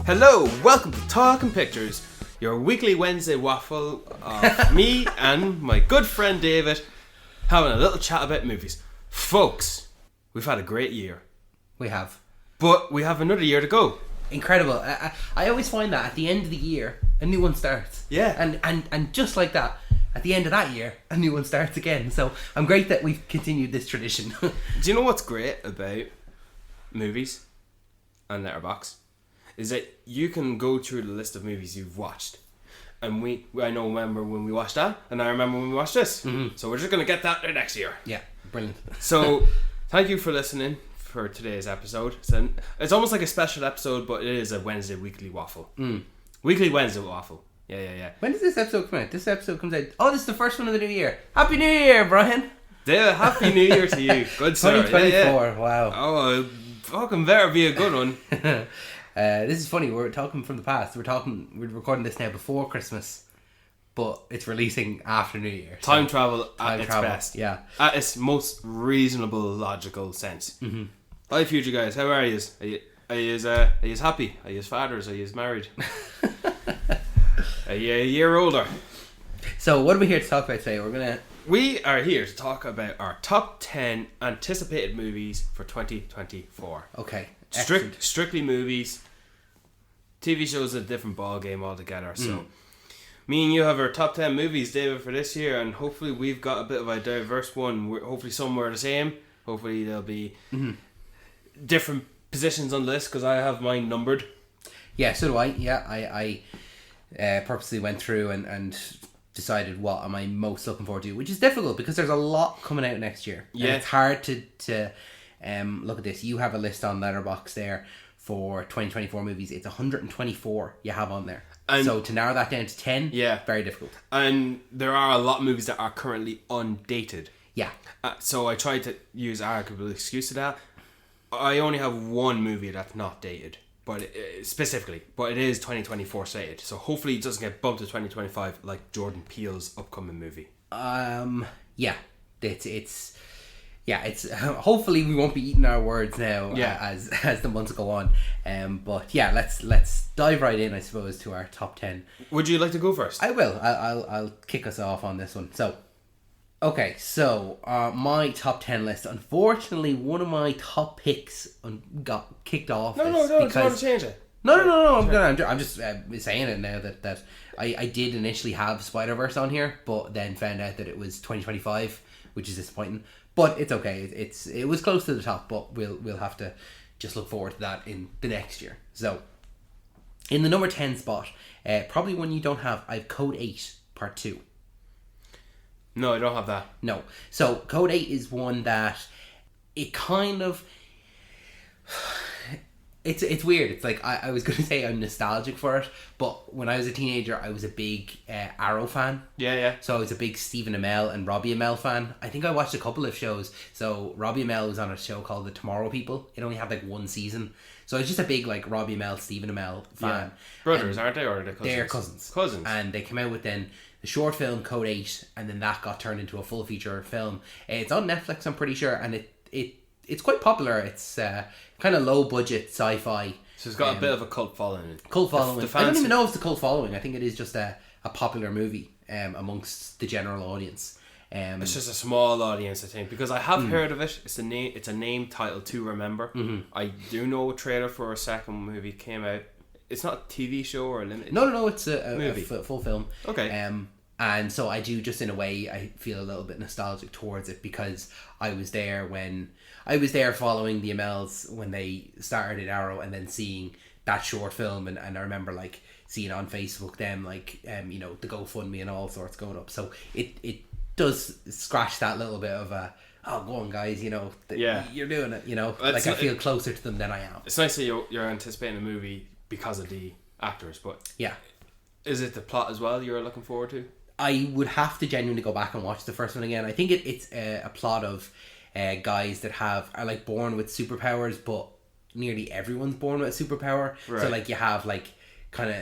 Hello, welcome to Talking Pictures, your weekly Wednesday waffle of me and my good friend David having a little chat about movies. Folks, we've had a great year. We have. But we have another year to go. Incredible. I always find that at the end of the year, a new one starts. Yeah. And just like that, at the end of that year, a new one starts again. So I'm great that we've continued this tradition. Do you know what's great about movies and Letterboxd? Is that you can go through the list of movies you've watched. And I remember when we watched that, and I remember when we watched this. Mm-hmm. So we're just going to get that there next year. Yeah, brilliant. So, thank you for listening for today's episode. It's almost like a special episode, but it is a Wednesday weekly waffle. Weekly Wednesday waffle. Yeah. When does this episode come out? This episode comes out... Oh, this is the first one of the new year. Happy New Year, Brian. Yeah, Happy New Year to you. Good sir. 2024, yeah. Wow. Oh, fucking better be a good one. This is funny. We're talking from the past. We're recording this now before Christmas, but it's releasing after New Year. So time travel at its best. Yeah. At its most reasonable, logical sense. Mm-hmm. Hi, future guys. How are you? Are you happy? Are you fathers? Are you married? Are you a year older? So, what are we here to talk about today? We are here to talk about our top 10 anticipated movies for 2024. Okay. Strictly movies. TV shows a different ball game altogether. So, me and you have our top 10 movies, David, for this year, and hopefully we've got a bit of a diverse one. Hopefully some are the same. Hopefully there'll be different positions on the list because I have mine numbered. Yeah, so do I. Yeah, I purposely went through and decided what am I most looking forward to, which is difficult because there's a lot coming out next year. Yeah, and it's hard to look at this. You have a list on Letterboxd there for 2024 movies. It's 124 you have on there. And so to narrow that down to 10, very difficult. And there are a lot of movies that are currently undated. Yeah. So I tried to use arguable excuse to that. I only have one movie that's not dated, but it is 2024 slated. So hopefully it doesn't get bumped to 2025 like Jordan Peele's upcoming movie. Yeah. It's hopefully we won't be eating our words now as the months go on. But yeah, let's dive right in, I suppose, to our top 10. Would you like to go first? I will. I'll kick us off on this one. So, okay, my top 10 list. Unfortunately, one of my top picks got kicked off. No, don't want to change it. No. I'm just saying it now that I did initially have Spider-Verse on here, but then found out that it was 2025, which is disappointing. But it's okay. It was close to the top, but we'll have to just look forward to that in the next year. So, in the number 10 spot, probably one you don't have, I have Code 8 Part 2. No, I don't have that. No. So, Code 8 is one that it kind of... It's weird. It's like, I was going to say I'm nostalgic for it, but when I was a teenager, I was a big Arrow fan. Yeah. So I was a big Stephen Amell and Robbie Amell fan. I think I watched a couple of shows. So Robbie Amell was on a show called The Tomorrow People. It only had like one season. So I was just a big like Robbie Amell, Stephen Amell fan. Yeah. Brothers, aren't they? Or are they cousins? They're cousins. Cousins. And they came out with then the short film Code 8, and then that got turned into a full feature film. It's on Netflix, I'm pretty sure, and it's quite popular. It's kind of low budget sci-fi. So it's got a bit of a cult following. Cult following. I don't even know if it's a cult following. I think it is just a popular movie amongst the general audience. It's just a small audience, I think, because I have heard of it. It's a name title to remember. Mm-hmm. I do know a trailer for a second movie came out. It's not a TV show or a limited. No. It's a full film. Okay. And so I do, just in a way, I feel a little bit nostalgic towards it because I was there following the Amells when they started Arrow, and then seeing that short film, and I remember like seeing on Facebook them like the GoFundMe and all sorts going up. So it does scratch that little bit of a, oh, go on guys, you're doing it, like I feel closer to them than I am. It's nice that you're anticipating a movie because of the actors, but yeah, is it the plot as well you're looking forward to? I would have to genuinely go back and watch the first one again. I think it's a plot of guys that are like born with superpowers, but nearly everyone's born with a superpower. Right. So like you have like kind of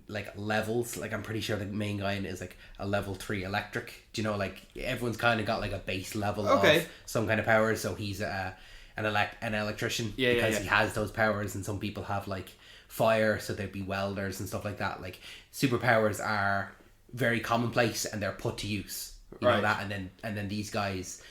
like levels. Like I'm pretty sure the main guy is like a level 3 electric. Do you know, like everyone's kind of got like a base level of some kind of powers. So he's an electrician because he has those powers, and some people have like fire, so there'd be welders and stuff like that. Like superpowers are very commonplace and they're put to use. You know that, and then these guys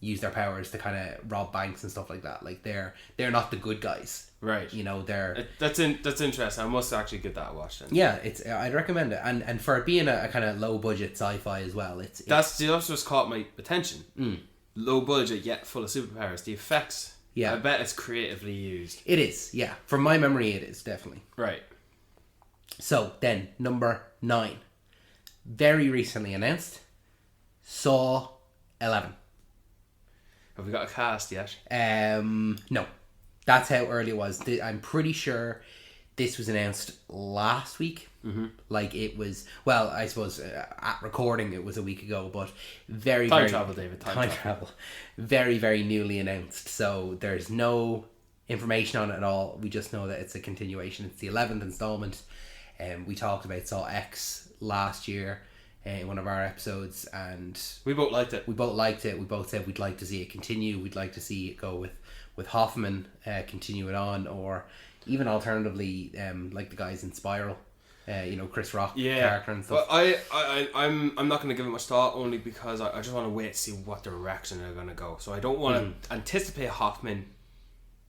use their powers to kind of rob banks and stuff like that. Like they're not the good guys. Right. You know, they're that's interesting. I must actually give that a watch then. yeah. I'd recommend it, and for it being a kind of low budget sci-fi as well. That's what's caught my attention. Low budget yet full of superpowers. The effects. Yeah. I bet it's creatively used. It is. Yeah. From my memory, it is definitely. Right. So then number 9, very recently announced, Saw 11. Have we got a cast yet? No, that's how early it was. I'm pretty sure this was announced last week. Like it was, well, I suppose at recording it was a week ago, but very travel, David. Time travel. Very, very newly announced. So there's no information on it at all. We just know that it's a continuation. It's the 11th installment. We talked about Saw X last year in one of our episodes, and we both liked it. We both said we'd like to see it continue. We'd like to see it go with Hoffman, continue it on, or even alternatively, like the guys in Spiral, Chris Rock character and stuff. But I'm not going to give it much thought, only because I just want to wait to see what direction they're going to go. So I don't want to anticipate Hoffman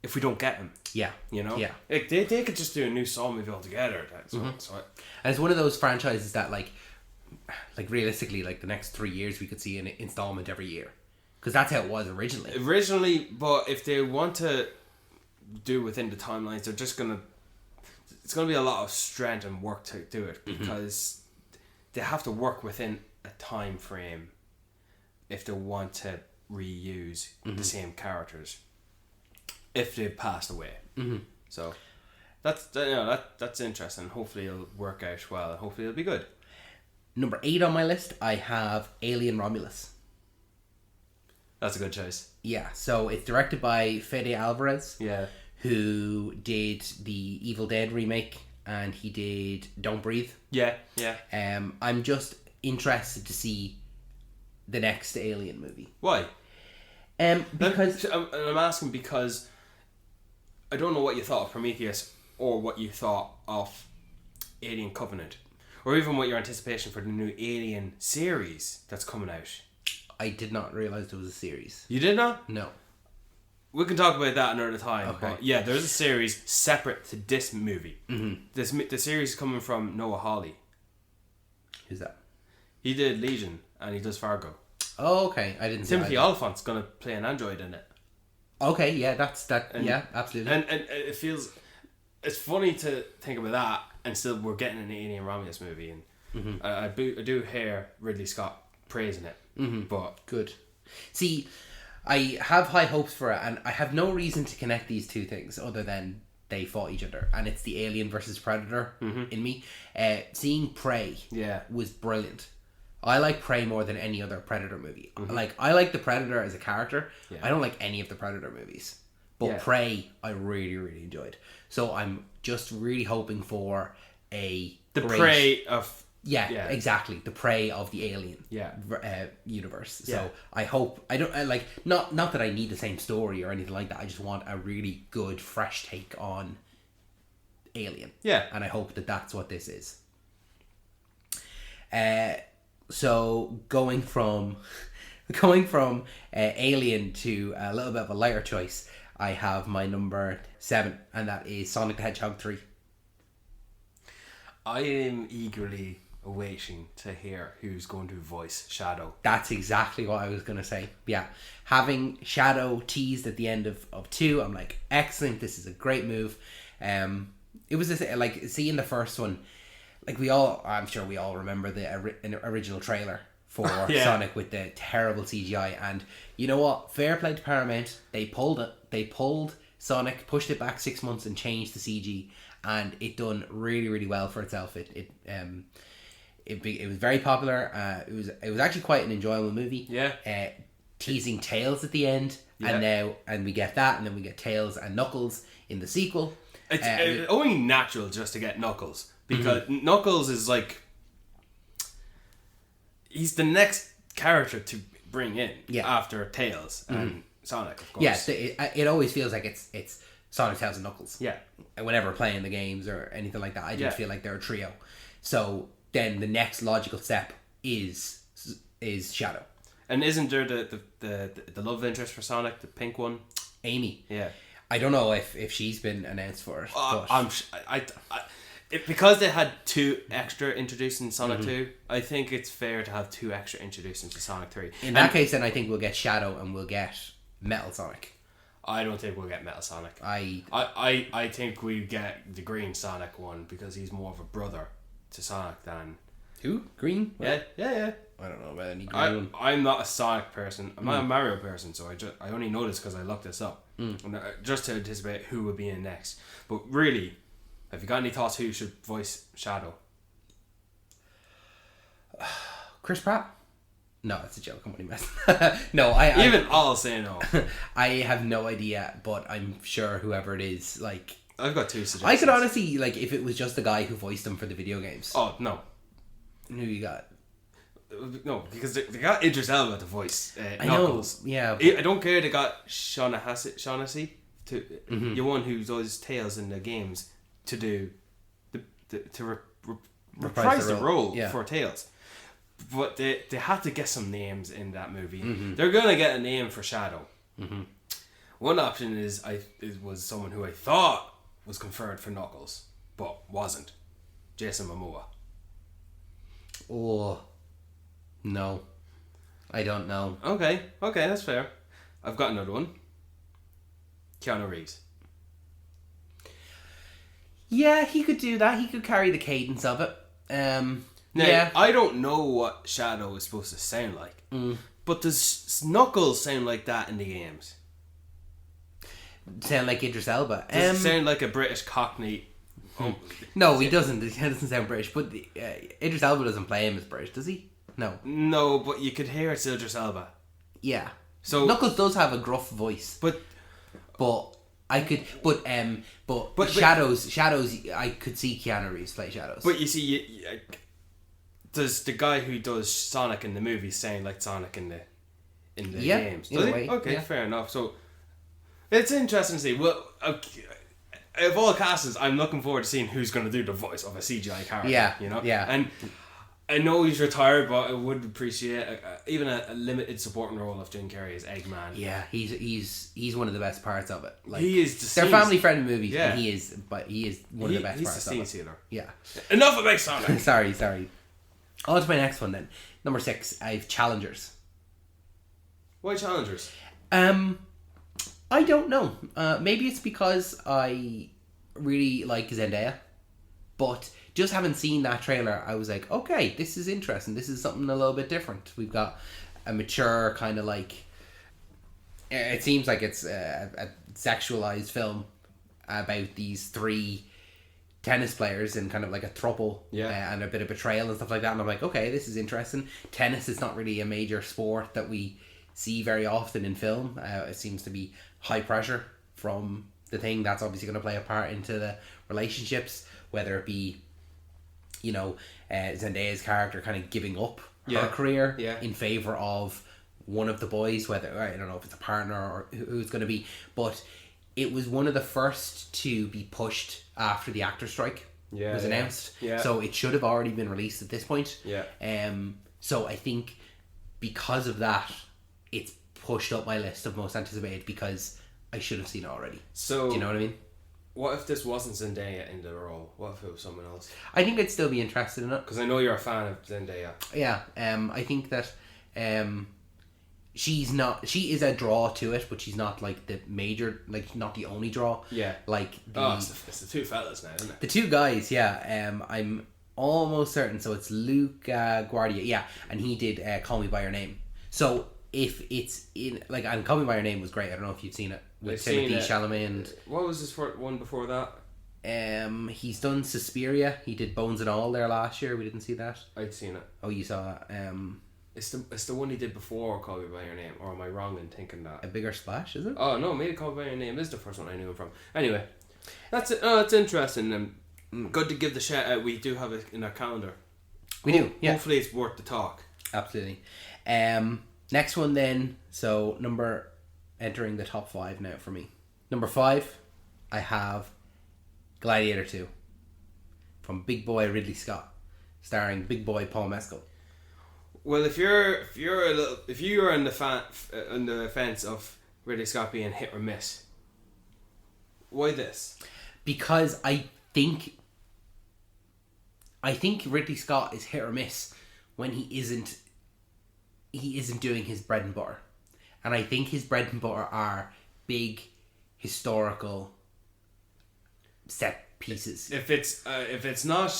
if we don't get him. Yeah. You know? Yeah. Like, they could just do a new Saw movie altogether. And it's one of those franchises that like realistically, like the next 3 years we could see an installment every year, because that's how it was originally. But if they want to do within the timelines, they're just gonna, it's gonna be a lot of strength and work to do it, because they have to work within a time frame if they want to reuse the same characters if they've passed away. So that's interesting. Hopefully it'll work out well, and hopefully it'll be good. Number 8 on my list, I have Alien Romulus. That's a good choice. Yeah, so it's directed by Fede Alvarez. Yeah. Who did the Evil Dead remake, and he did Don't Breathe. Yeah. I'm just interested to see the next Alien movie. Why? Because I'm asking because I don't know what you thought of Prometheus or what you thought of Alien Covenant, or even what your anticipation for the new Alien series that's coming out. I did not realize there was a series. You did not? No. We can talk about that another time. Okay. But yeah, there's a series separate to this movie. The series is coming from Noah Hawley. Who's that? He did Legion and he does Fargo. Oh, okay. I didn't. Timothy Olyphant's gonna play an android in it. Okay, yeah, yeah, absolutely. And it feels, it's funny to think about that, and still we're getting an Alien Romulus movie, and I do hear Ridley Scott praising it. But good. See, I have high hopes for it, and I have no reason to connect these two things other than they fought each other, and it's the Alien versus Predator in me. Seeing Prey was brilliant. I like Prey more than any other Predator movie. I like the Predator as a character. Yeah. I don't like any of the Predator movies. But Prey, I really, really enjoyed. So I'm just really hoping for Prey of... Yeah, exactly. The Prey of the Alien universe. So I hope... Not that I need the same story or anything like that. I just want a really good, fresh take on Alien. Yeah. And I hope that that's what this is. So going from Alien to a little bit of a lighter choice, I have my number 7, and that is Sonic the Hedgehog 3. I am eagerly awaiting to hear who's going to voice Shadow. That's exactly what I was going to say. Yeah, having Shadow teased at the end of 2, I'm like, excellent, this is a great move. It was this, like, seeing the first one, like I'm sure we all remember the original trailer for Sonic with the terrible CGI, and you know what? Fair play to Paramount. They pulled it. They pulled Sonic, pushed it back 6 months, and changed the CG, and it done really, really well for itself. It was very popular. It was actually quite an enjoyable movie. Yeah. Teasing Tails at the end, and we get that, and then we get Tails and Knuckles in the sequel. It's only natural just to get Knuckles. Because Knuckles is like, he's the next character to bring in after Tails and Sonic, of course. Yeah, it always feels like it's Sonic, Tails, and Knuckles. Yeah. And whenever playing the games or anything like that, I just Yeah. feel like they're a trio. So then the next logical step is Shadow. And isn't there the love interest for Sonic, the pink one? Amy. Yeah. I don't know if she's been announced for it. But Because they had 2 extra introduced in Sonic 2, I think it's fair to have 2 extra introduced into Sonic 3. in that case, then I think we'll get Shadow and we'll get Metal Sonic. I don't think we'll get Metal Sonic. I think we get the Green Sonic one because he's more of a brother to Sonic than... Who? Green? Yeah. I don't know about any green. I'm not a Sonic person. I'm not a Mario person, so I only know this because I looked this up. And, just to anticipate who would be in next. But really, have you got any thoughts who should voice Shadow? Chris Pratt? No, that's a joke. I'm only messing. No, I'll say no. I have no idea, but I'm sure whoever it is, like... I've got 2 suggestions. I could honestly, like, if it was just the guy who voiced them for the video games. Oh, no. Who you got? No, because they got Idris Elba to voice I Knuckles. know, yeah. I don't care they got Shaughnessy, the one who does Tails in the games, to do reprise the role for Tails. But they had to get some names in that movie. They're gonna get a name for Shadow. One option was someone who I thought was confirmed for Knuckles, but wasn't. Jason Momoa. Oh, no. I don't know. Okay, that's fair. I've got another one. Keanu Reeves. Yeah, he could do that. He could carry the cadence of it. Now, Yeah. I don't know what Shadow is supposed to sound like, but does Knuckles sound like that in the games? Sound like Idris Elba. Does it sound like a British Cockney? No, he doesn't. He doesn't sound British. But Idris Elba doesn't play him as British, does he? No. No, but you could hear it's Idris Elba. Yeah. So Knuckles does have a gruff voice, but I could, but Shadows, I could see Keanu Reeves play Shadows. But you see, does the guy who does Sonic in the movie sound like Sonic in the games? Does he? Way, okay, fair enough. So it's interesting to see. Well, of all castings, I'm looking forward to seeing who's going to do the voice of a CGI character. Yeah, you know. Yeah. And I know he's retired, but I would appreciate even a limited supporting role of Jim Carrey as Eggman. Yeah, he's one of the best parts of it. Like, he is. They're family friendly movies, Yeah. and he is one of the best parts of He's it. the Yeah. Enough about Sonic. sorry. On to my next one then. Number 6, I have Challengers. Why Challengers? I don't know. Maybe it's because I really like Zendaya, but just having seen that trailer, I was like, okay, this is interesting. This is something a little bit different. We've got a mature kind of like... It seems like it's a sexualized film about these 3 tennis players and kind of like a throuple and a bit of betrayal and stuff like that. And I'm like, okay, this is interesting. Tennis is not really a major sport that we see very often in film. It seems to be high pressure from the thing. That's obviously going to play a part into the relationships, whether it be, you know, Zendaya's character kind of giving up her career in favor of one of the boys, whether, I don't know if it's a partner or who it's going to be, but it was one of the first to be pushed after the actor strike was announced. So it should have already been released at this point. So I think because of that, it's pushed up my list of most anticipated because I should have seen it already. So do you know what I mean? What if this wasn't Zendaya in the role? What if it was someone else? I think I'd still be interested in it. Because I know you're a fan of Zendaya. Yeah, I think that she is a draw to it, but she's not like the major, like not the only draw. Yeah. Like it's the 2 fellas now, isn't it? The 2 guys, yeah. I'm almost certain. So it's Luke Guardia, yeah, and he did Call Me by Your Name. So if it's in like, and Call Me by Your Name was great. I don't know if you've seen it with Timothée Chalamet and what was his one before that? He's done Suspiria. He did Bones and All there last year. We didn't see that. I'd seen it. Oh, you saw it. It's the one he did before Call Me by Your Name, or am I wrong in thinking that? A Bigger Splash, is it? Oh no, maybe Call Me by Your Name is the first one I knew him from. Anyway, that's it. Oh, it's interesting. Good to give the shout out. We do have it in our calendar. We do. Yeah. Hopefully, it's worth the talk. Absolutely. Next one then. So entering the top 5 now for me. Number 5, I have Gladiator 2 from big boy Ridley Scott, starring big boy Paul Mescal. Well, if you're on the fence of Ridley Scott being hit or miss, why this? Because I think Ridley Scott is hit or miss when he isn't doing his bread and butter. And I think his bread and butter are big historical set pieces. If it's not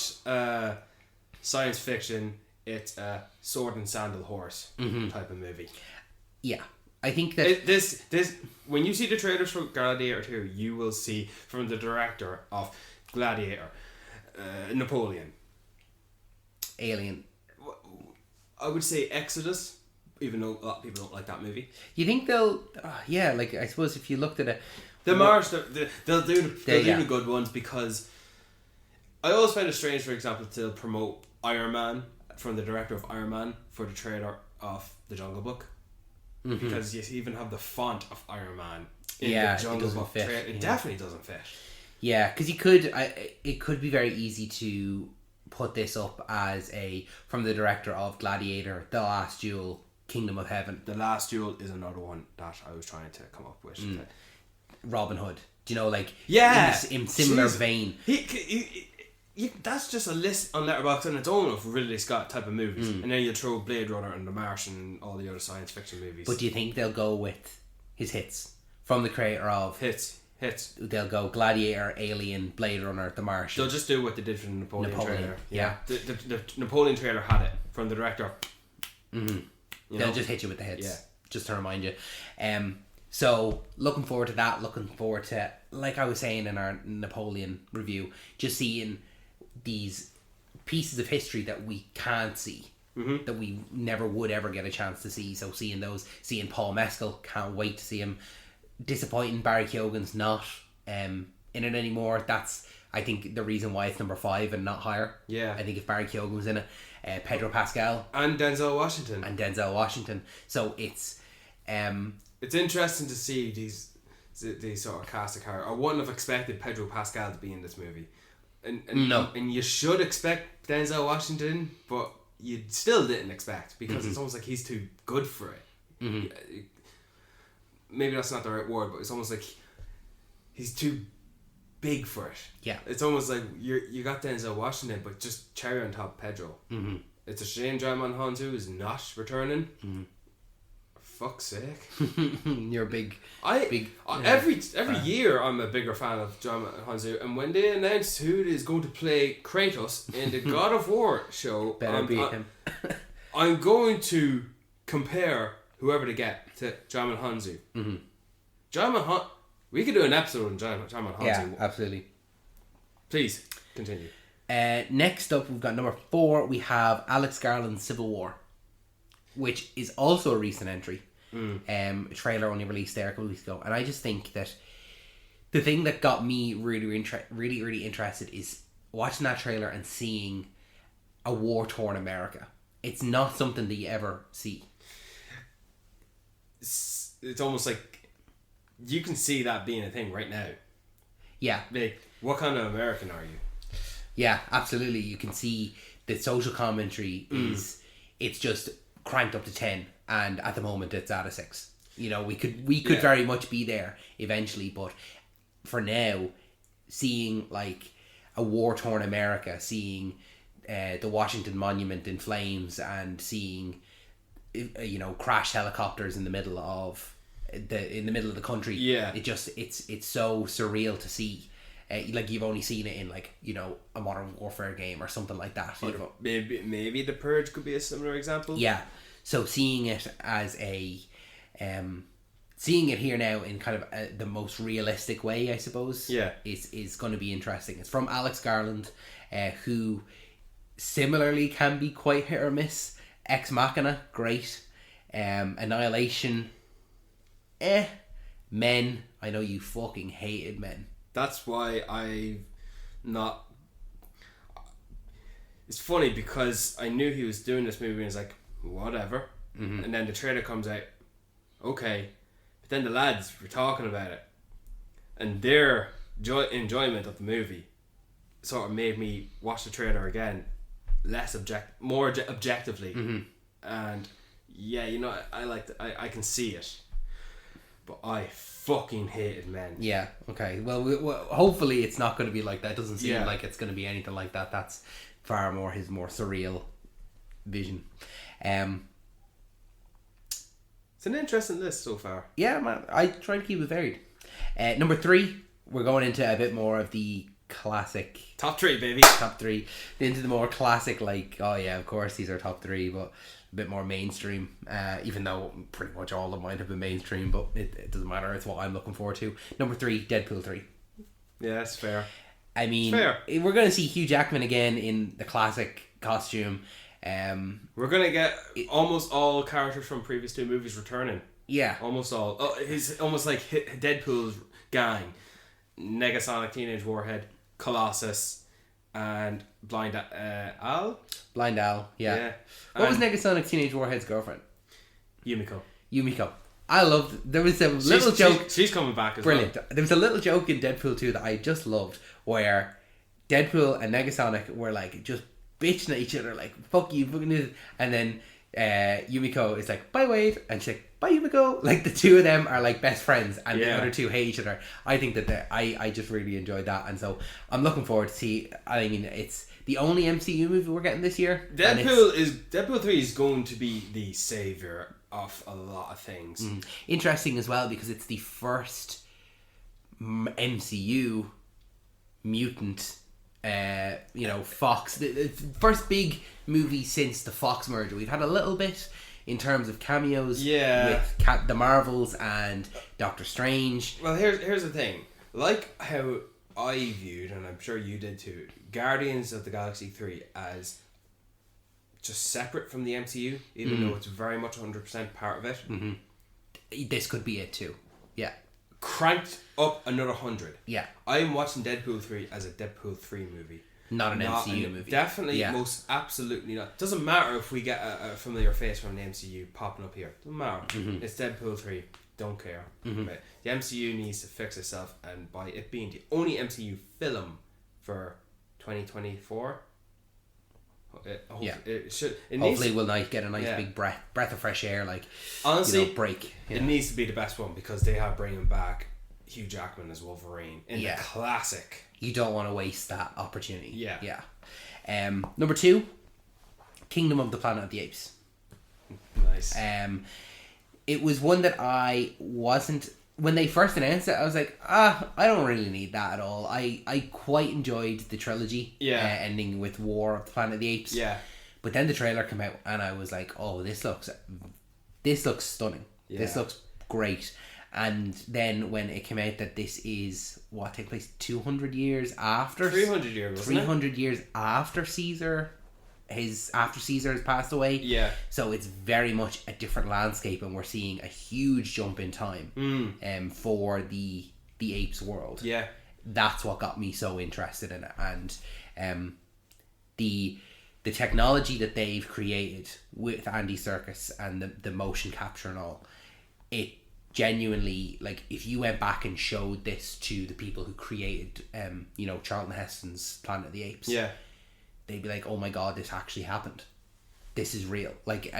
science fiction, it's a sword and sandal horse type of movie. Yeah. I think that this when you see the trailers for Gladiator 2, you will see from the director of Gladiator, Napoleon, Alien. I would say Exodus, even though a lot of people don't like that movie. You think they'll like, I suppose if you looked at it, they'll do the good ones, because I always find it strange, for example, to promote Iron Man from the director of Iron Man for the trailer of The Jungle Book. Because you even have the font of Iron Man in the Jungle Book trailer. It definitely doesn't fit. Yeah, because it could be very easy to put this up as from the director of Gladiator, The Last Duel, Kingdom of Heaven. The Last Duel is another one that I was trying to come up with. Robin Hood. Do you know, like, in similar vein. That's just a list on Letterboxd on its own of Ridley Scott type of movies, and then you throw Blade Runner and The Martian and all the other science fiction movies. But do you think they'll go with his hits from the creator of hits? They'll go Gladiator, Alien, Blade Runner, The Martian. They'll just do what they did for the Napoleon trailer. Yeah. The Napoleon trailer had it from the director. They'll just hit you with the hits, just to remind you. So looking forward to that. Looking forward to, like I was saying in our Napoleon review, just seeing these pieces of history that we can't see, that we never would ever get a chance to see. So seeing Paul Mescal, can't wait to see him. Disappointing Barry Keoghan's not in it anymore. That's, I think, the reason why it's number 5 and not higher. Yeah, I think if Barry Keoghan was in it, Pedro Pascal and Denzel Washington. So it's interesting to see these sort of cast of characters. I wouldn't have expected Pedro Pascal to be in this movie. And you should expect Denzel Washington, but you still didn't expect, because it's almost like he's too good for it. Maybe that's not the right word, but it's almost like he's too big for it. Yeah, it's almost like you got Denzel Washington, but just cherry on top Pedro. It's a shame Djimon Hounsou is not returning. Fuck's sake. You're big. Every year I'm a bigger fan of Djimon Hounsou, and when they announced who is going to play Kratos in the God of War show, him. I'm going to compare whoever they get to Djimon Hounsou. We could do an episode on Djimon Hounsou. Yeah, absolutely. Please continue. Next up, we've got number 4. We have Alex Garland's Civil War, which is also a recent entry. A trailer only released there a couple of weeks ago, and I just think that the thing that got me really interested is watching that trailer and seeing a war-torn America. It's not something that you ever see. It's almost like you can see that being a thing right now. Yeah. Like, what kind of American are you? Yeah, absolutely. You can see the social commentary is, it's just cranked up to 10, and at the moment it's at a 6. You know, we could very much be there eventually, but for now, seeing like a war-torn America, seeing the Washington Monument in flames, and seeing crashed helicopters in the middle of the country. Yeah, it's so surreal to see. Like, you've only seen it in, like, a Modern Warfare game or something like that. Maybe The Purge could be a similar example. Yeah, so seeing it as seeing it here now in kind of the most realistic way, I suppose. Yeah, is going to be interesting. It's from Alex Garland, who similarly can be quite hit or miss. Ex Machina, great. Annihilation, Men. I know you fucking hated Men. That's why it's funny, because I knew he was doing this movie and I was like, whatever. And then the trailer comes out, okay. But then the lads were talking about it, and they're enjoyment of the movie sort of made me watch the trailer again more objectively. And yeah, you know, I like I can see it, but I fucking hated Men. Yeah. Okay. Well, hopefully it's not going to be like that. It doesn't seem Yeah. like it's going to be anything like that. That's far more his more surreal vision. It's an interesting list so far. Yeah, man. I try to keep it varied. Number 3, we're going into a bit more of the classic Top 3, baby. top 3, into the more classic, like, oh yeah, of course these are top 3, but a bit more mainstream, even though pretty much all of mine have been mainstream, but it doesn't matter, it's what I'm looking forward to. Number 3, Deadpool 3. Yeah, that's fair. I mean, Fair. we're going to see Hugh Jackman again in the classic costume. We're gonna get almost all characters from previous 2 movies returning. Yeah. Almost all. Oh, he's almost like Deadpool's gang: Negasonic, Teenage Warhead, Colossus, and Blind Al. Blind Al, yeah. Yeah. What was And Negasonic Teenage Warhead's girlfriend? Yumiko? Yumiko. I loved. There was a little joke. She's coming back as Brilliant. well. There was a little joke in Deadpool 2 that I just loved, where Deadpool and Negasonic were like just bitching at each other, like, fuck you, fucking this. And then Yumiko is like, bye Wade, and she's like, bye Yumiko. Like, the two of them are like best friends, and the Yeah. other two hate each other. I think that I just really enjoyed that, and so I'm looking forward to see. I mean, it's the only MCU movie we're getting this year. and Deadpool 3 is going to be the savior of a lot of things. interesting as well because it's the first MCU mutant, Fox, the first big movie since the Fox merger. We've had a little bit in terms of cameos, Yeah. with the Marvels and Doctor Strange. Well, here's the thing. Like how I viewed, and I'm sure you did too, Guardians of the Galaxy 3 as just separate from the MCU, even though it's very much 100% part of it. This could be it too. Yeah, Cranked up another 100. yeah, I'm watching Deadpool 3 as a Deadpool 3 movie. not an MCU movie. Definitely, Yeah. most absolutely not. Doesn't matter if we get a familiar face from the MCU popping up here. Doesn't matter. It's Deadpool 3. Don't care. Right? The MCU needs to fix itself, and by it being the only MCU film for 2024, Yeah. it should. It Hopefully, needs, we'll get a nice Yeah. big breath of fresh air, like, honestly, break. Yeah. it needs to be the best one because they are bringing back Hugh Jackman as Wolverine in Yeah. the classic. You don't want to waste that opportunity. Yeah. Yeah. Number 2, Kingdom of the Planet of the Apes. Nice. It was one that I wasn't, when they first announced it, I was like, I don't really need that at all. I quite enjoyed the trilogy, Yeah. ending with War of the Planet of the Apes. Yeah. But then the trailer came out and I was like, oh, this looks stunning. This Yeah. looks great. And then when it came out that this is what takes place 200 years after 300 years, wasn't it? 300 years after Caesar has passed away. Yeah. So it's very much a different landscape, and we're seeing a huge jump in time for the apes world. Yeah. That's what got me so interested in it, and the technology that they've created with Andy Serkis and the motion capture and all, it genuinely, like, if you went back and showed this to the people who created Charlton Heston's Planet of the Apes, Yeah. they'd be like, oh my god, this actually happened, this is real. Like,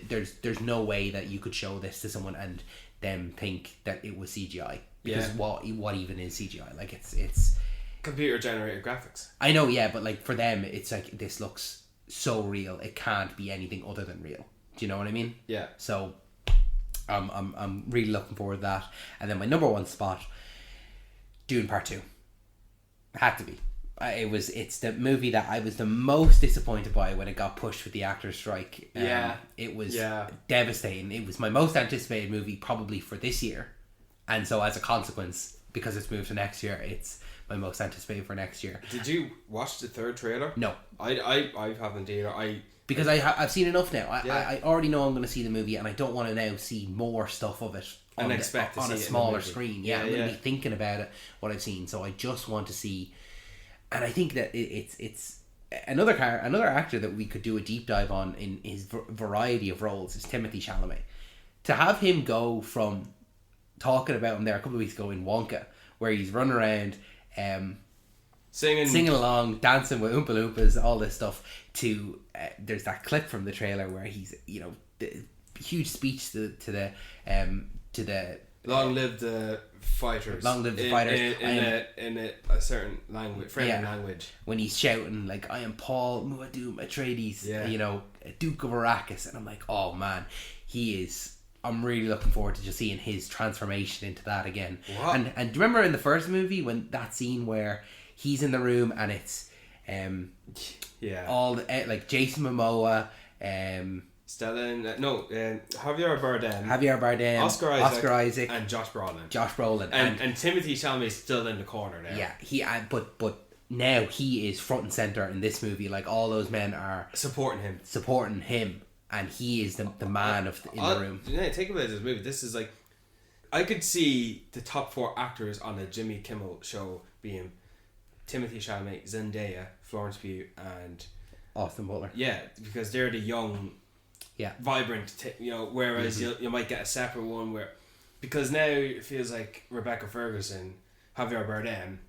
there's no way that you could show this to someone and them think that it was CGI, because Yeah. what even is CGI? Like, it's Computer generated graphics. I know, yeah, but like for them it's like, this looks so real, it can't be anything other than real. Do you know what I mean? Yeah. So I'm really looking forward to that. And then my number 1 spot, Dune Part 2. Had to be. It's the movie that I was the most disappointed by when it got pushed with the actors' strike. It was devastating. It was my most anticipated movie probably for this year, and so as a consequence, because it's moved to next year, it's my most anticipated for next year. Did you watch the 3rd trailer? No, I haven't either. because I've seen enough now. Yeah. I already know I'm going to see the movie, and I don't want to now see more stuff of it And expect to on see a it in the smaller movie. screen. Yeah, I'm going yeah. to be thinking about it, what I've seen. So I just want to see, and I think that it's another actor that we could do a deep dive on in his variety of roles is Timothée Chalamet. To have him go from talking about him there a couple of weeks ago in Wonka, where he's running around Singing along, dancing with Oompa Loompas, all this stuff. There's that clip from the trailer where he's, the huge speech to the long live the fighters. Long live the fighters. In a certain language, friendly language. When he's shouting like, "I am Paul Muad'Dib Atreides," Duke of Arrakis, and I'm like, oh man, he is. I'm really looking forward to just seeing his transformation into that again. What? And do you remember in the first movie when that scene where he's in the room and it's all like Jason Momoa, Javier Bardem, Oscar Isaac, and Josh Brolin, and Timothy Chalamet's still in the corner now. Yeah, but now he is front and center in this movie. Like all those men are supporting him, and he is the man in the room. Yeah, think about this movie. This is like, I could see the top 4 actors on a Jimmy Kimmel show being Timothy Chalamet, Zendaya, Florence Pugh, and Austin Butler. Yeah, because they're the young, vibrant. Whereas you might get a separate one because now it feels like Rebecca Ferguson, Javier Bardem,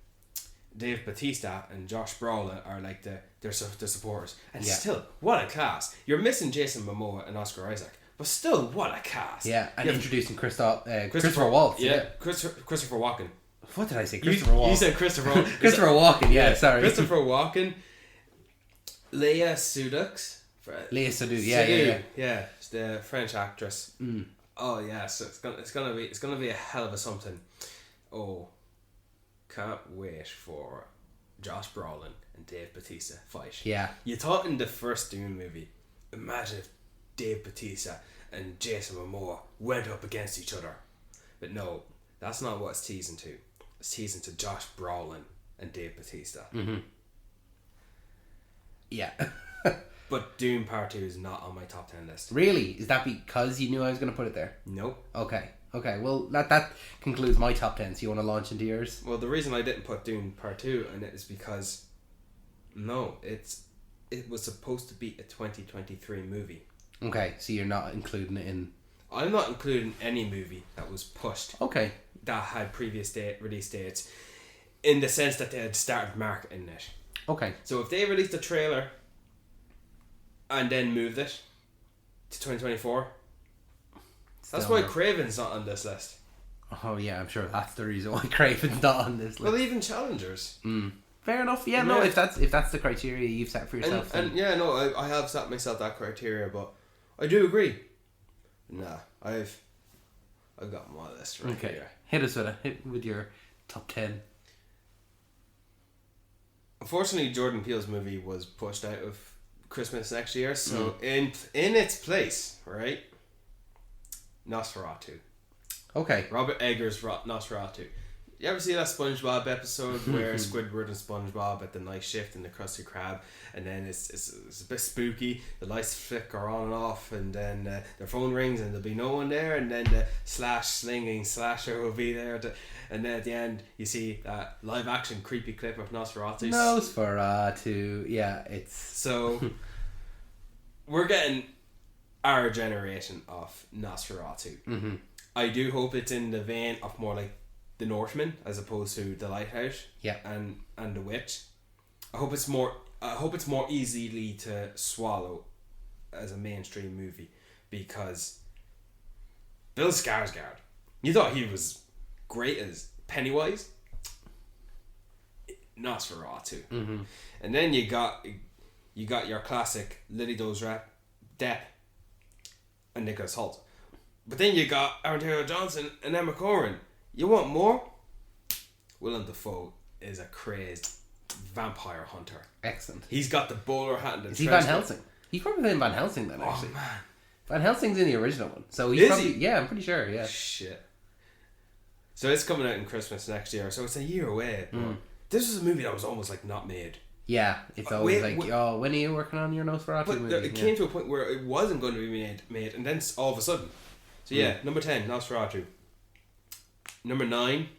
Dave Bautista, and Josh Brolin are like the supporters. And still, what a cast! You're missing Jason Momoa and Oscar Isaac, but still, what a cast! Yeah, and introducing Christopher Waltz. Yeah, Christopher Walken. What did I say? Christopher Walken. You said Christopher Walken. Christopher Walken, sorry. Christopher Walken. Leia Seydoux. Yeah. She's the French actress. Oh yeah, so it's gonna be a hell of a something. Oh, can't wait for Josh Brolin and Dave Bautista fight. Yeah. You thought in the first Dune movie, imagine if Dave Bautista and Jason Momoa went up against each other, but no, that's not what it's teasing to. It's teasing to Josh Brolin and Dave Bautista. Mm-hmm. Yeah. But Dune Part 2 is not on my top 10 list. Really? Is that because you knew I was going to put it there? Nope. Okay. Well, that concludes my top 10. So you want to launch into yours? Well, the reason I didn't put Dune Part 2 in it is because it was supposed to be a 2023 movie. Okay, so you're not including it in... I'm not including any movie that was pushed. Okay. That had previous release dates, in the sense that they had started marketing it. Okay. So if they released a trailer and then moved it to 2024, that's why Craven's not on this list. Oh yeah, I'm sure that's the reason why Craven's not on this list. Well, even Challengers. Fair enough. Yeah, no, if that's the criteria you've set for yourself. I have set myself that criteria, but I do agree. Nah, I've got my list right here. Hit us with your top 10. Unfortunately, Jordan Peele's movie was pushed out of Christmas next year, so in its place, right? Nosferatu. Okay. Robert Eggers' Nosferatu. You ever see that SpongeBob episode where Squidward and SpongeBob at the night shift in the Krusty Krab, and then it's a bit spooky, the lights flicker on and off, and then their phone rings and there'll be no one there, and then the slinging slasher will be there, and then at the end you see that live action creepy clip of Nosferatu. Nosferatu, yeah, it's... So, we're getting our generation of Nosferatu. Mm-hmm. I do hope it's in the vein of more like The Northman as opposed to The Lighthouse. Yeah. And The Witch. I hope it's more easily to swallow as a mainstream movie, because Bill Skarsgård, you thought he was great as Pennywise. Nosferatu. Mm-hmm. And then you got your classic Lily Rose Depp and Nicholas Hoult. But then you got Aaron Taylor-Johnson and Emma Corrin. You want more? Willem Dafoe is a crazed vampire hunter. Excellent. He's got the bowler hat and the Is he Van Helsing? He's probably playing Van Helsing then, actually. Oh, man. Van Helsing's in the original one. So he's probably... he? Yeah, I'm pretty sure, yeah. Shit. So it's coming out in Christmas next year, so it's a year away. But this was a movie that was almost like not made. Yeah, it's always when are you working on your Nosferatu movie? But it came to a point where it wasn't going to be made, and then all of a sudden. So yeah, number 10, Nosferatu. Number 9,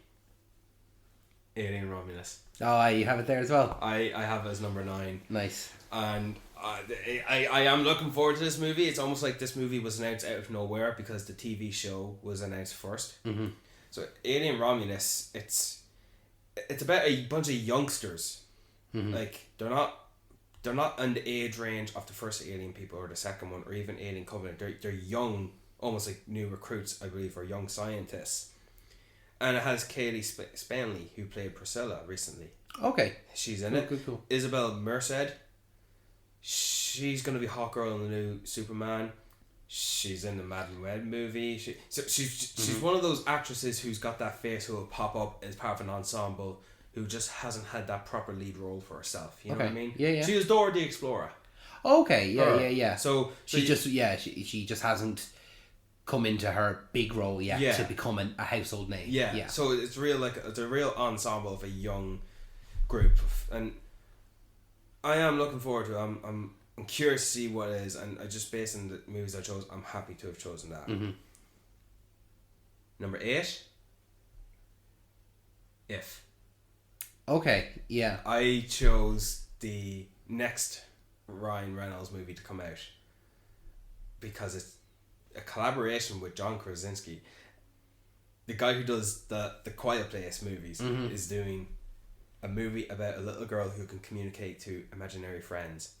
Alien Romulus. Oh, you have it there as well? I have it as number 9. Nice. And I am looking forward to this movie. It's almost like this movie was announced out of nowhere because the TV show was announced first. Mm-hmm. So Alien Romulus, it's it's about a bunch of youngsters. Like they're not in the age range of the first Alien people or the second one or even Alien Covenant. They're young, almost like new recruits, I believe, or young scientists. And it has Kaylee Spanley, who played Priscilla recently. Okay. She's in it. Cool. Isabel Merced. She's going to be Hawkgirl in the new Superman. She's in the Madden Web movie. She's one of those actresses who's got that face who will pop up as part of an ensemble who just hasn't had that proper lead role for herself. You know what I mean? Yeah. She was Dora the Explorer. Okay, yeah. So she just hasn't come into her big role yet to become a household name. Yeah. So it's a real ensemble of a young group, and I am looking forward to it. I'm curious to see what it is, and I just based on the movies I chose, I'm happy to have chosen that. Number 8, If. Okay, yeah. I chose the next Ryan Reynolds movie to come out because it's a collaboration with John Krasinski. The guy who does the Quiet Place movies is doing a movie about a little girl who can communicate to imaginary friends.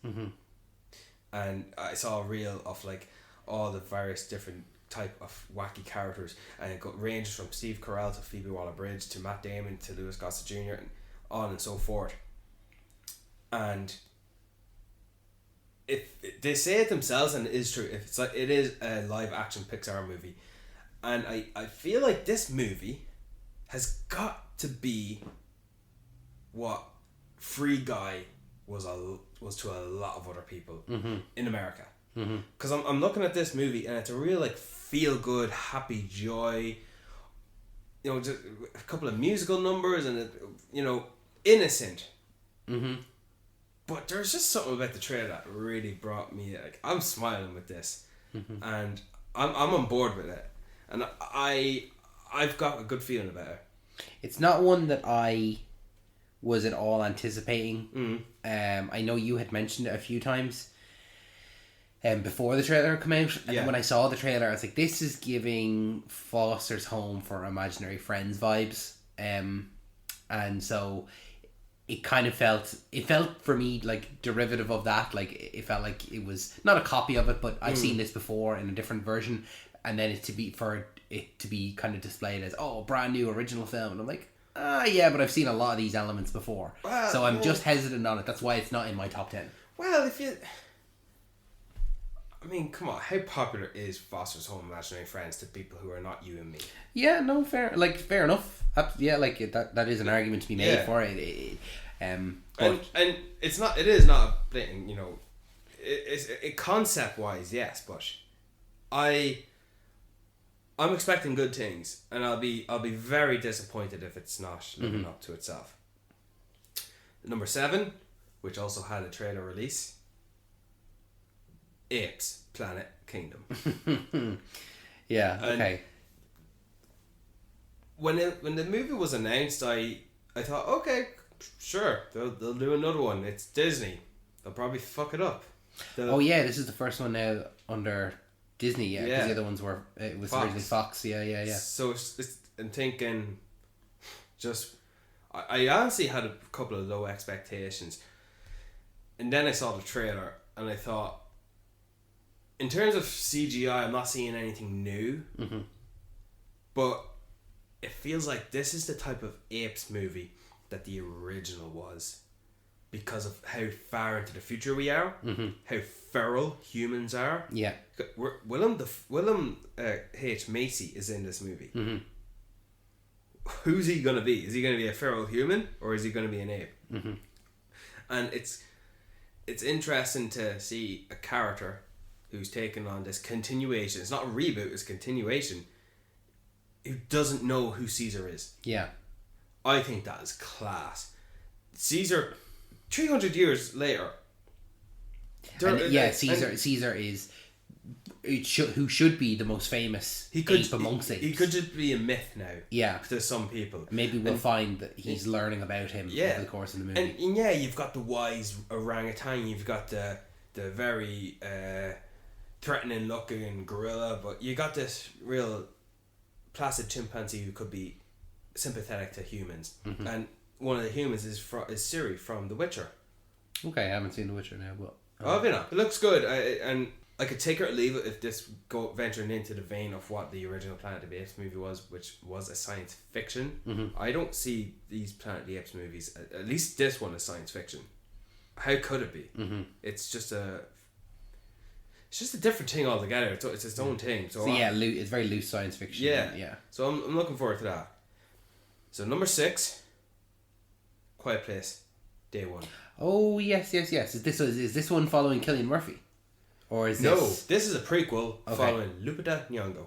And I saw a reel of like all the various different type of wacky characters, and it ranges from Steve Carell to Phoebe Waller-Bridge to Matt Damon to Louis Gossett Jr. and on and so forth. And if they say it themselves, and it is true, if it's like it is a live action Pixar movie, and I feel like this movie has got to be what Free Guy was to a lot of other people in America. Because I'm looking at this movie, and it's a real like feel good, happy joy. You know, just a couple of musical numbers, and innocent. But there's just something about the trailer that really brought me, like, I'm smiling with this, and I'm on board with it, and I've got a good feeling about it. It's not one that I was at all anticipating. I know you had mentioned it a few times before the trailer came out, and when I saw the trailer I was like, this is giving Foster's Home for Imaginary Friends vibes, and so it kind of felt for me like derivative of that. Like it felt like it was not a copy of it, but I've seen this before in a different version, and then to be kind of displayed as brand new original film, and I'm like, yeah, but I've seen a lot of these elements before, so I'm just hesitant on it. That's why it's not in my top 10. Well, come on, how popular is Foster's Home Imaginary Friends to people who are not you and me? Yeah, no, fair enough. Yeah, like that is an argument to be made for it. And it is not a blatant, it's concept wise, yes, but I'm expecting good things, and I'll be very disappointed if it's not living up to itself. Number 7, which also had a trailer release, Apes Planet Kingdom. Yeah, okay. And when the movie was announced, I thought, okay, sure, they'll do another one. It's Disney. They'll probably fuck it up. This is the first one now under Disney, because the other ones it was originally Fox. Yeah. So I'm thinking, I honestly had a couple of low expectations, and then I saw the trailer, and I thought, in terms of CGI, I'm not seeing anything new, but it feels like this is the type of Apes movie that the original was, because of how far into the future we are, how feral humans are. Yeah. Willem H. Macy is in this movie. Who's he gonna be? Is he gonna be a feral human, or is he gonna be an ape? And it's interesting to see a character who's taken on this continuation. It's not a reboot, it's a continuation, who doesn't know who Caesar is. Yeah. I think that is class. Caesar, 300 years later. Caesar is who should be the most famous ape amongst apes. He could just be a myth now. Yeah. To some people. Maybe we'll find that he's learning about him over the course of the movie. And you've got the wise orangutan, you've got the very threatening looking gorilla, but you got this real placid chimpanzee who could be sympathetic to humans. And one of the humans is Ciri from The Witcher. Okay, I haven't seen The Witcher now, but Oh, have you not? It looks good, and I could take it or leave it if this venturing into the vein of what the original Planet of the Apes movie was, which was a science fiction. Mm-hmm. I don't see these Planet of the Apes movies, at least this one, as science fiction. How could it be? Mm-hmm. It's just a different thing altogether. It's its own thing. So yeah, it's very loose science fiction. Yeah. So I'm looking forward to that. So number 6, Quiet Place, Day One. Oh yes. Is this one following Cillian Murphy, or is No, this? this is a prequel following Lupita Nyong'o.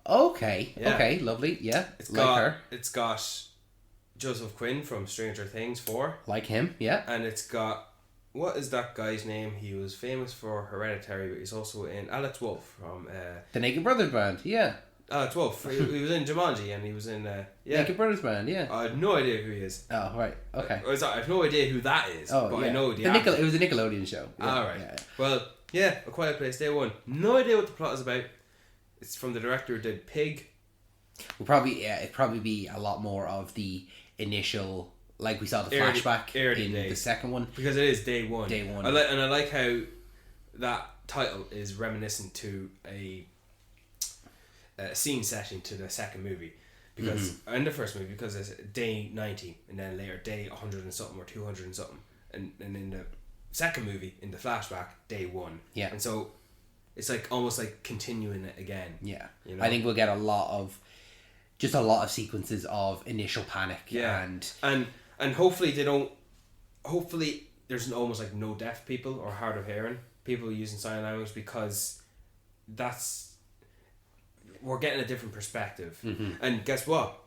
Okay. Yeah. Okay. Lovely. Yeah. It's her. It's got Joseph Quinn from Stranger Things 4. Like him. Yeah. And it's got, what is that guy's name? He was famous for Hereditary, but he's also in Alex Wolff from The Naked Brothers Band. Yeah. Alex Wolff. he was in Jumanji, and he was in Naked Brothers Band. Yeah. I have no idea who he is. Oh right. Okay. I have no idea who that is. Oh but yeah. I know It was a Nickelodeon show. Yeah. All right. Yeah. Well, yeah, A Quiet Place, Day One. No idea what the plot is about. It's from the director who did Pig. It'd probably be a lot more of the initial, like we saw the flashback in the second one, because it is Day One. Day One. I like how that title is reminiscent to a scene setting to the second movie, because in the first movie, because it's day 90 and then later day 100 and something or 200 and something, and in the second movie, in the flashback, Day One. Yeah. And so it's like almost like continuing it again. Yeah. You know? I think we'll get a lot of sequences of initial panic. Yeah. And hopefully they don't. Hopefully there's almost like no deaf people or hard of hearing people using sign language, because we're getting a different perspective. And guess what?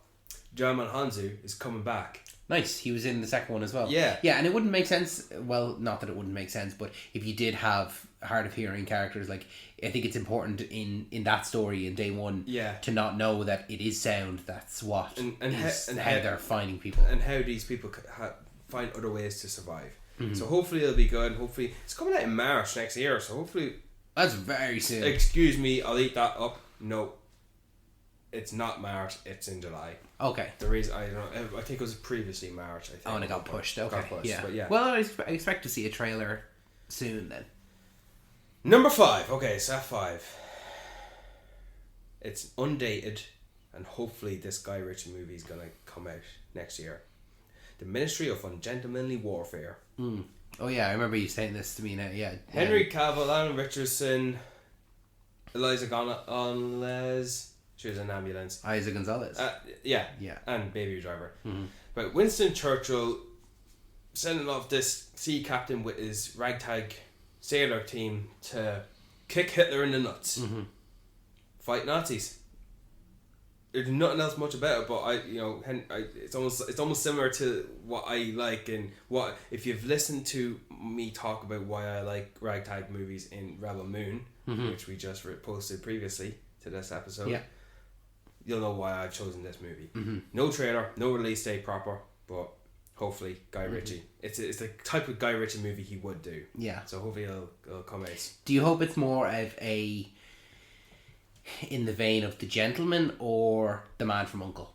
Djimon Hounsou is coming back. Nice. He was in the second one as well. Yeah. Yeah, and it wouldn't make sense. Well, not that it wouldn't make sense, but if you did have hard of hearing characters, like, I think it's important in that story in Day One, Yeah. to not know that it is sound. That's what and how they're finding people, and how these people find other ways to survive. So hopefully it'll be good. And hopefully it's coming out in March next year. So hopefully, that's very soon. Excuse me, I'll eat that up. No, it's not March. It's in July. Okay. The reason I think it was previously March. I think. Oh, and it got pushed. Okay. Got pushed, yeah. But yeah. Well, I expect to see a trailer soon then. Number 5. Okay, so 5. It's undated, and hopefully this Guy Ritchie movie is gonna come out next year. The Ministry of Ungentlemanly Warfare. Oh yeah, I remember you saying this to me now. Yeah. Henry Cavill, Alan Richardson, Eliza Gonzalez. She was in Ambulance. Isa Gonzalez. Yeah. Yeah. And Baby Driver. But Winston Churchill sending off this sea captain with his ragtag sailor team to kick Hitler in the nuts. Fight Nazis. There's nothing else much about it, but it's almost similar to what I like, and what if you've listened to me talk about why I like ragtag movies in Rebel Moon, which we just posted previously to this episode. Yeah. You'll know why I've chosen this movie. No trailer, no release date proper, but hopefully Guy Ritchie. It's the type of Guy Ritchie movie he would do. Yeah. So hopefully it'll come out. Do you hope it's more of in the vein of The Gentleman or The Man from U.N.C.L.E.?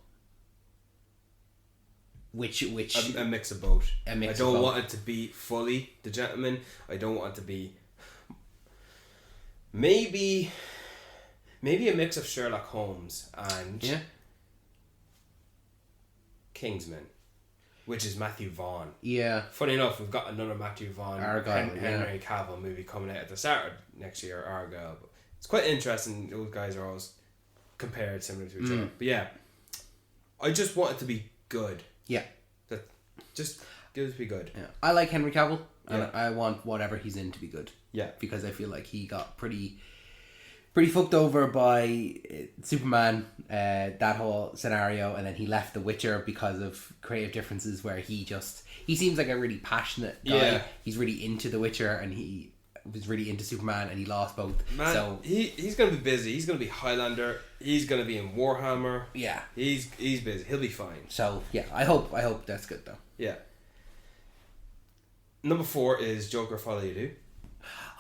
Which a mix of both. A mix I don't of both. want it to be fully The Gentleman. I don't want it to be maybe a mix of Sherlock Holmes and Kingsman, which is Matthew Vaughn. Yeah. Funny enough, we've got another Matthew Vaughn Argyle, Henry Cavill movie coming out at the start of next year, Argyle. But it's quite interesting. Those guys are always compared similar to each other. But yeah, I just want it to be good. Yeah. Just give it to be good. Yeah. I like Henry Cavill, and Yeah. I want whatever he's in to be good. Yeah. Because I feel like he got pretty fucked over by Superman, that whole scenario, and then he left The Witcher because of creative differences, where he seems like a really passionate guy. Yeah. He's really into The Witcher, and he was really into Superman, and he lost both. Man, so he's gonna be busy. He's gonna be Highlander. He's gonna be in Warhammer. yeah. He's busy. He'll be fine. So yeah, I hope that's good though. Yeah. Number 4 is Joker Follow You Do.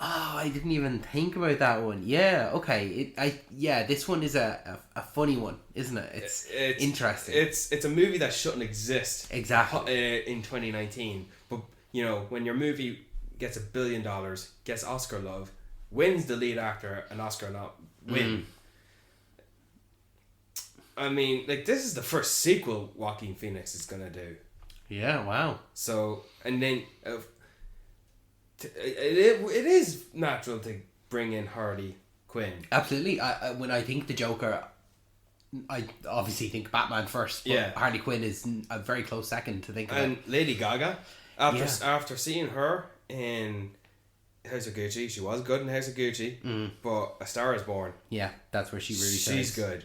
Oh, I didn't even think about that one. Yeah, okay. This one is a funny one, isn't it? It's interesting. It's a movie that shouldn't exist Exactly. in 2019. But you know, when your movie gets $1 billion, gets Oscar love, wins the lead actor an Oscar win. I mean, like, this is the first sequel Joaquin Phoenix is gonna do. Yeah. Wow. So, and then it is natural to bring in Harley Quinn. Absolutely. When I think the Joker, I obviously think Batman first. But Yeah. Harley Quinn is a very close second to think And about. Lady Gaga, after seeing her in House of Gucci, she was good in House of Gucci, but A Star Is Born. Yeah, that's where she really She's shines. good.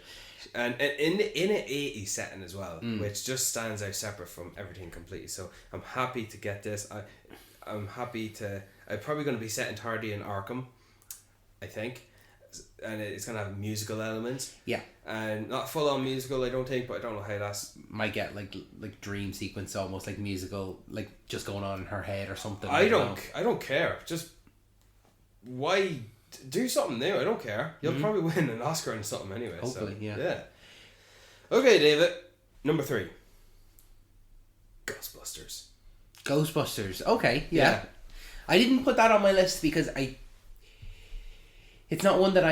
And in an 80s setting as well, which just stands out separate from everything completely. So I'm happy to get this. I'm probably going to be set entirely in Arkham, I think, and it's going to have musical elements. Yeah. And not full on musical, I don't think, but I don't know how that's. Might get like dream sequence, almost like musical, like just going on in her head or something. I don't care. Just why do something new? I don't care. You'll probably win an Oscar and something anyway. Hopefully, so, yeah. Okay, David. Number 3. Ghostbusters. Ghostbusters. Okay, yeah. Yeah. I didn't put that on my list because it's not one that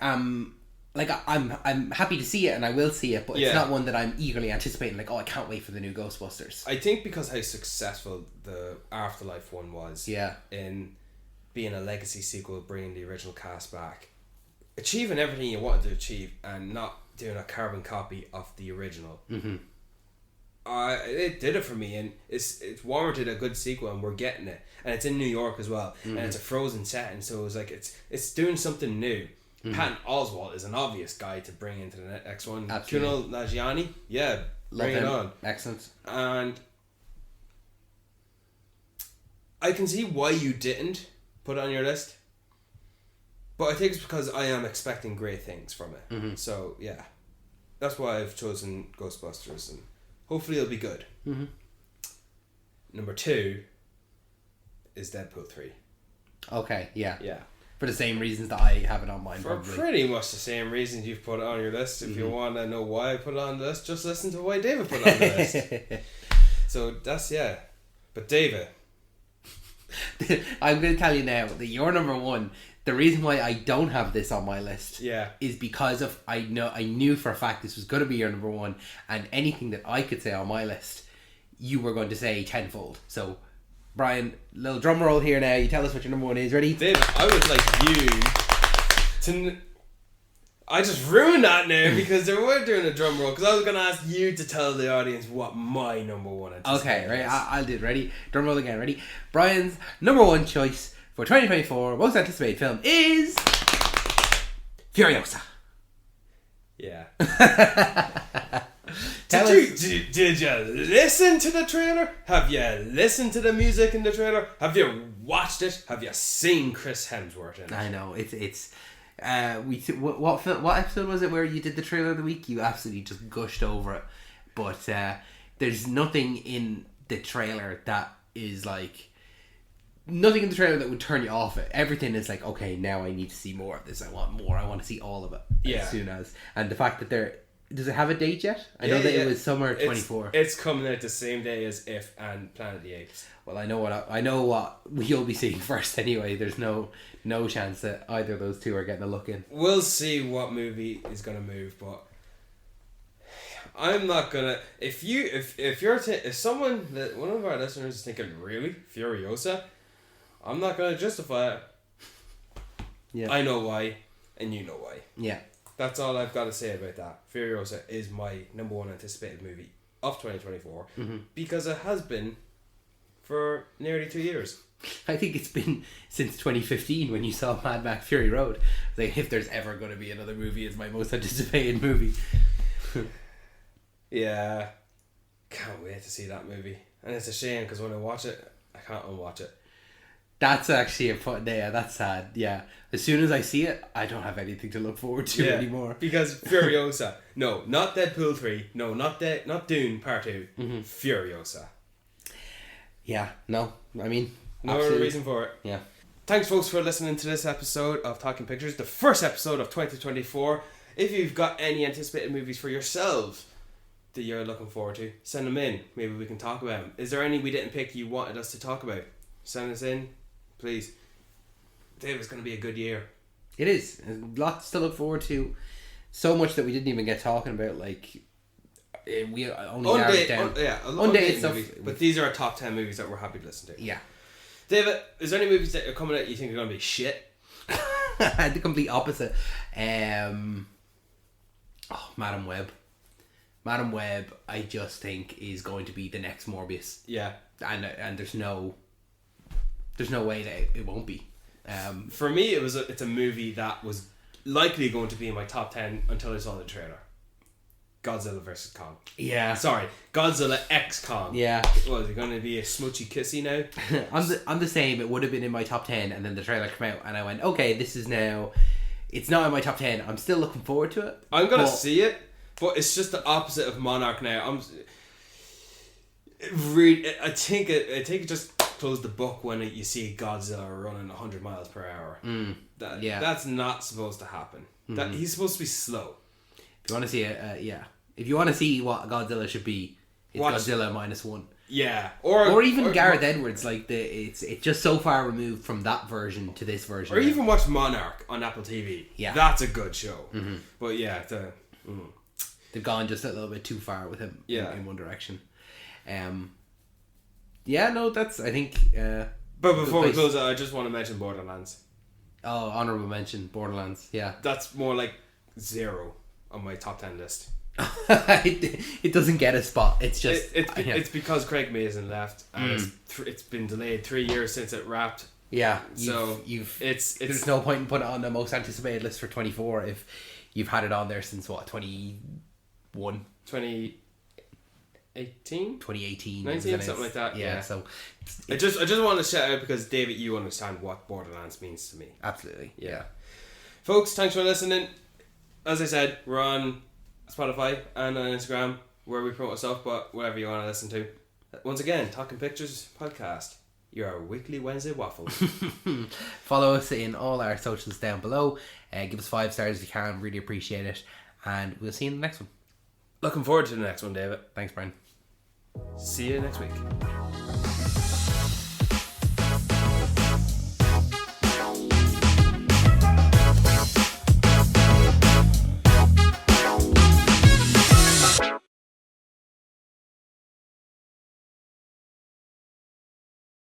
I'm happy to see it and I will see it, but it's not one that I'm eagerly anticipating. Like, oh, I can't wait for the new Ghostbusters. I think because how successful the Afterlife one was. Yeah. In being a legacy sequel, bringing the original cast back, achieving everything you wanted to achieve, and not doing a carbon copy of the original. It did it for me, and it's warranted a good sequel, and we're getting it, and it's in New York as well, and it's a frozen setting, so it was like it's doing something new. Patton Oswalt is an obvious guy to bring into the next one. Absolutely. Kumail Nanjiani, Love bring him. it on. Excellent. And I can see why you didn't put it on your list, but I think it's because I am expecting great things from it. So yeah, that's why I've chosen Ghostbusters, and hopefully it'll be good. Number 2 is Deadpool 3. Okay, yeah. Yeah. For the same reasons that I have it on mine, For probably. pretty much the same reasons you've put it on your list. If you want to know why I put it on the list, just listen to why David put it on the list. So that's, yeah. But David. I'm going to tell you now that you're number 1. The reason why I don't have this on my list is because of I knew for a fact this was going to be your number 1, and anything that I could say on my list, you were going to say tenfold. So, Brian, little drum roll here now. You tell us what your number 1 is. Ready? David, I would like you to. I just ruined that now because they were doing a drum roll, because I was going to ask you to tell the audience what my number 1 is. Okay, right. I'll do it. Ready? Drum roll again. Ready? Brian's number 1 choice for 2024 most anticipated film is Furiosa. Yeah. Did Did you listen to the trailer? Have you listened to the music in the trailer? Have you watched it? Have you seen Chris Hemsworth in it? I know it's. What episode was it where you did the trailer of the week? You absolutely just gushed over it, but there's nothing in the trailer that is like. Nothing in the trailer that would turn you off it. Everything is like, okay, now I need to see more of this. I want more. I want to see all of it. As soon as. And the fact that does it have a date yet? I know that it was summer 24. It's coming out the same day as If and Planet of the Apes. Well, I know what you'll be seeing first anyway. There's no chance that either of those two are getting a look in. We'll see what movie is gonna move, but I'm not gonna. If someone that one of our listeners is thinking, really Furiosa, I'm not gonna justify it. Yeah, I know why, and you know why. Yeah, that's all I've got to say about that. Furiosa is my number 1 anticipated movie of 2024 because it has been for nearly 2 years. I think it's been since 2015 when you saw Mad Max Fury Road. Like, if there's ever going to be another movie, it's my most anticipated movie. Yeah, can't wait to see that movie, and it's a shame because when I watch it, I can't unwatch it. That's actually a fun. Yeah, that's sad. Yeah, as soon as I see it, I don't have anything to look forward to anymore. Because Furiosa, no, not Deadpool 3, no, not Dune Part 2, Furiosa. Yeah, no, I mean, no other reason for it. Yeah. Thanks, folks, for listening to this episode of Talking Pictures, the first episode of 2024. If you've got any anticipated movies for yourselves that you're looking forward to, send them in. Maybe we can talk about them. Is there any we didn't pick you wanted us to talk about? Send us in, please. Dave, it's going to be a good year. It is. Lots to look forward to. So much that we didn't even get talking about, like... We only narrowed it down. Undated stuff. Movies, but these are our top 10 movies that we're happy to listen to. Yeah. David, is there any movies that are coming out you think are going to be shit? The complete opposite. Madam Web. Madam Web, I just think, is going to be the next Morbius. Yeah. And there's no way that it won't be. For me, it's a movie that was likely going to be in my top 10 until I saw the trailer. Godzilla vs. Kong. Yeah. Sorry, Godzilla X Kong. Yeah. Was it going to be a smutchy kissy now? I'm the same. It would have been in my top 10, and then the trailer came out, and I went, okay, this is now... It's not in my top 10. I'm still looking forward to it. I'm going to see it, but it's just the opposite of Monarch now. I think it just closed the book when you see Godzilla running 100 miles per hour. That's not supposed to happen. Mm-hmm. He's supposed to be slow. If you want to see it, if you want to see what Godzilla should be, it's Godzilla -1. Yeah, or even Gareth Edwards. Like it's just so far removed from that version to this version. Or even watch Monarch on Apple TV. Yeah, that's a good show. Mm-hmm. But yeah, they've gone just a little bit too far with him. In one direction. That's I think. But before we close out, I just want to mention Borderlands. Oh, honorable mention, Borderlands. Yeah, that's more like 0 on my top 10 list. It doesn't get a spot. It's just it's because Craig Mazin left, and it's been delayed 3 years since it wrapped. Yeah, it's there's no point in putting it on the most anticipated list for 24 if you've had it on there since 2018, 19, something like that. Yeah. So I just want to shout out because David, you understand what Borderlands means to me. Absolutely. Yeah. Folks, thanks for listening. As I said, we're on Spotify and on Instagram where we promote stuff, but whatever you want to listen to. Once again, Talking Pictures Podcast, your weekly Wednesday waffle. Follow us in all our socials down below. Give us 5 stars if you can. Really appreciate it. And we'll see you in the next one. Looking forward to the next one, David. Thanks, Brian. See you next week.